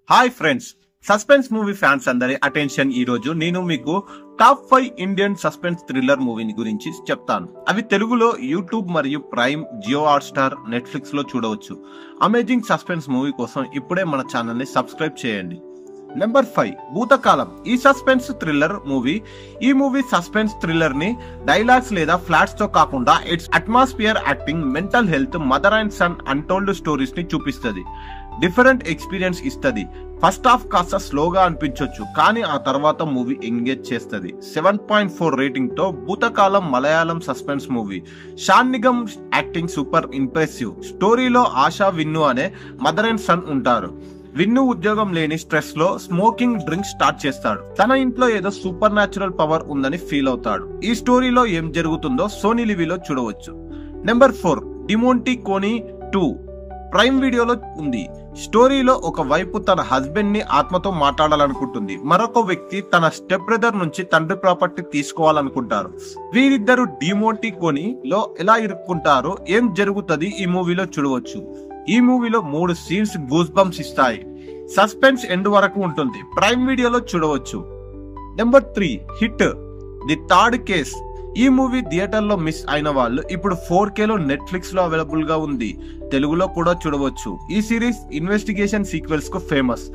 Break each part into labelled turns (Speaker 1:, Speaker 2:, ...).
Speaker 1: Hi friends, suspense movie fans అందరి attention. ఈ రోజు నేను మీకు టాప్ 5 ఇండియన్ సస్పెన్స్ థ్రిల్లర్ మూవీని గురించి చెప్తాను. అవి తెలుగులో యూట్యూబ్ మరియు ప్రైమ్, జియో హాట్స్టార్, నెట్ఫ్లిక్స్ లో చూడవచ్చు. అమేజింగ్ సస్పెన్స్ మూవీ కోసం ఇప్పుడే మన ఛానల్ ని సబ్స్క్రైబ్ చేయండి. నెంబర్ 5 భూతకాలం. ఈ suspense thriller movie suspense thriller ని డైలాగ్స్ లేదా ఫ్లాట్స్ తో కాకుండా its atmosphere, acting, mental health, mother and son untold stories ని చూపిస్తుంది. డిఫరెంట్ ఎక్స్పీరియన్స్ ఇస్తుంది. ఫస్ట్ హాఫ్ కాస్త స్లోగా అనిపించొచ్చు, కానీ ఆ తర్వాత మూవీ ఎంగేజ్ చేస్తుంది. 7.4 రేటింగ్ తో Bhoothakaalam Malayalam suspense movie. Shane Nigam acting super impressive. స్టోరీలో ఆశా, విన్ను అనే మదర్ అండ్ సన్ ఉంటారు. విన్ను ఉద్యోగం లేని స్ట్రెస్ లో స్మోకింగ్ డ్రింక్ స్టార్ట్ చేస్తాడు. తన ఇంట్లో ఏదో సూపర్ న్యాచురల్ పవర్ ఉందని ఫీల్ అవుతాడు. ఈ స్టోరీలో ఏం జరుగుతుందో సోనీ లివిలో చూడవచ్చు. నెంబర్ 4 డిమోంటీ కోనీ 2 ప్రైమ్ వీడియోలో ఉంది. స్టోరీలో ఒక వైపు తన హస్బెండ్ ని ఆత్మతో మాట్లాడాలనుకుంటుంది, మరొక వ్యక్తి తన స్టెప్ బ్రదర్ నుంచి తండ్రి ప్రాపర్టీ తీసుకోవాలనుకుంటారు. వీరిద్దరు డిమోంటీ కోనీ లో ఎలా ఇరుక్కుంటారో, ఏం జరుగుతుంది ఈ మూవీలో చూడవచ్చు. ఈ మూవీలో 3 సీన్స్ గూస్ బంప్స్ ఇస్తాయి. సస్పెన్స్ ఎండ్ వరకు ఉంటుంది. ప్రైమ్ వీడియోలో చూడవచ్చు. Number 3 hit the third case. ఈ మూవీ థియేటర్ లో మిస్ అయిన వాళ్ళు ఇప్పుడు 4K లో నెట్ఫ్లిక్స్ లో అవైలబుల్ గా ఉంది. తెలుగులో కూడా చూడవచ్చు. ఈ సిరీస్ ఇన్వెస్టిగేషన్ సీక్వెల్స్ కు ఫేమస్,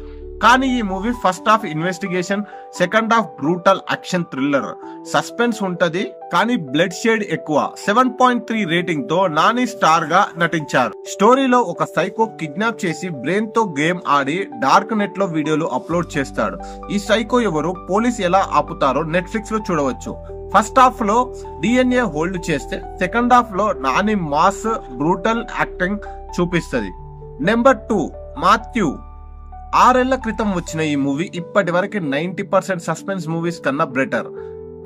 Speaker 1: కానీ ఈ movie first half investigation, second half brutal action thriller. Suspense ఉంటది, కానీ బ్లడ్ షేడ్ ఎక్కువ. 7.3 రేటింగ్ తో నాని స్టార్ గా నటించారు. స్టోరీలో ఒక సైకో కిడ్నాప్ చేసి బ్రెయిన్ తో గేమ్ ఆడి డార్క్ నెట్ లో వీడియోలు అప్లోడ్ చేస్తాడు. ఈ సైకో ఎవరు, పోలీస్ ఎలా ఆపుతారో నెట్ఫ్లిక్స్ లో చూడవచ్చు. ఫస్ట్ హాఫ్ లో DNA హోల్డ్ చేస్తే, సెకండ్ హాఫ్ లో నాని మాస్ బ్రూటల్ యాక్టింగ్ చూపిస్తుంది. Number 2 Matthew. 6 ఏళ్ల క్రితం వచ్చిన ఈ మూవీ ఇప్పటి వరకు 90% సస్పెన్స్ మూవీస్ కన్నా బెటర్.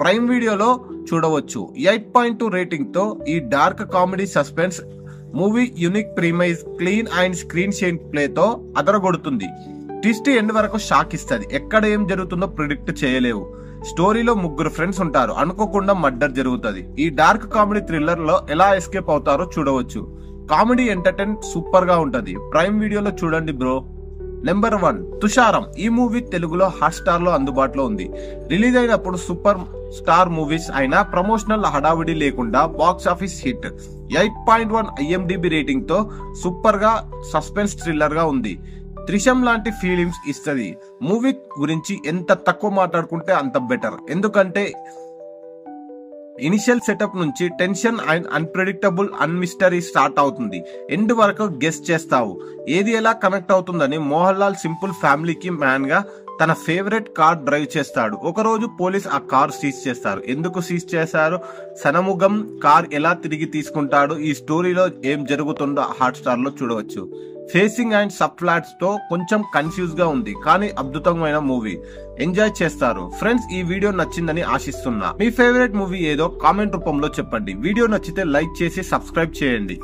Speaker 1: ప్రైమ్ వీడియోలో చూడవచ్చు. 8.2 రేటింగ్ తో ఈ dark comedy suspense movie unique premise, clean and screenplay తో అదరగొడుతుంది. ట్విస్ట్ ఎండ్ వరకు షాక్ ఇస్తుంది. ఎక్కడ ఏం జరుగుతుందో ప్రిడిక్ట్ చేయలేవు. స్టోరీలో 3 ఫ్రెండ్స్ ఉంటారు, అనుకోకుండా మర్డర్ జరుగుతుంది. ఈ డార్క్ కామెడీ థ్రిల్లర్ లో ఎలా ఎస్కేప్ అవుతారో చూడవచ్చు. కామెడీ ఎంటర్టైన్ సూపర్ గా ఉంటది. ప్రైమ్ వీడియోలో చూడండి బ్రో. నెంబర్ 1 తుషారం. ఈ మూవీ తెలుగులో హాట్స్టార్ లో అందుబాటులో ఉంది. రిలీజ్ అయినప్పుడు సూపర్ స్టార్ మూవీస్ అయినా ప్రమోషనల్ హడావిడి లేకుండా box office hit. 8.1 IMDb rating తో సూపర్ గా సస్పెన్స్ థ్రిల్లర్ గా ఉంది. త్రిశం లాంటి ఫీలింగ్స్ ఇస్తుంది. మూవీ గురించి ఎంత తక్కువ మాట్లాడుకుంటే అంత బెటర్, ఎందుకంటే ఇనిషియల్ సెటప్ నుంచి tension and unpredictable mystery start అవుతుంది. ఎండ్ వరకు గెస్ చేస్తావు ఏది ఎలా కనెక్ట్ అవుతుందని. మోహన్ లాల్ సింపుల్ ఫ్యామిలీకి మ్యాన్ గా తన ఫేవరెట్ కార్ డ్రైవ్ చేస్తాడు. ఒక రోజు పోలీస్ ఆ కార్ సీజ్ చేస్తారు. ఎందుకు సీజ్ చేశారు, సనముగం కార్ ఎలా తిరిగి తీసుకుంటాడు, ఈ స్టోరీలో ఏం జరుగుతుందో హాట్స్టార్ లో చూడవచ్చు. ఫేసింగ్ అండ్ సబ్ ఫ్లాట్స్ తో కొంచెం కన్ఫ్యూజ్ గా ఉంది, కానీ అద్భుతమైన మూవీ. ఎంజాయ్ చేస్తారు. ఫ్రెండ్స్, ఈ వీడియో నచ్చిందని ఆశిస్తున్నా. మీ ఫేవరెట్ మూవీ ఏదో కామెంట్ రూపంలో చెప్పండి. వీడియో నచ్చితే లైక్ చేసి సబ్స్క్రైబ్ చేయండి.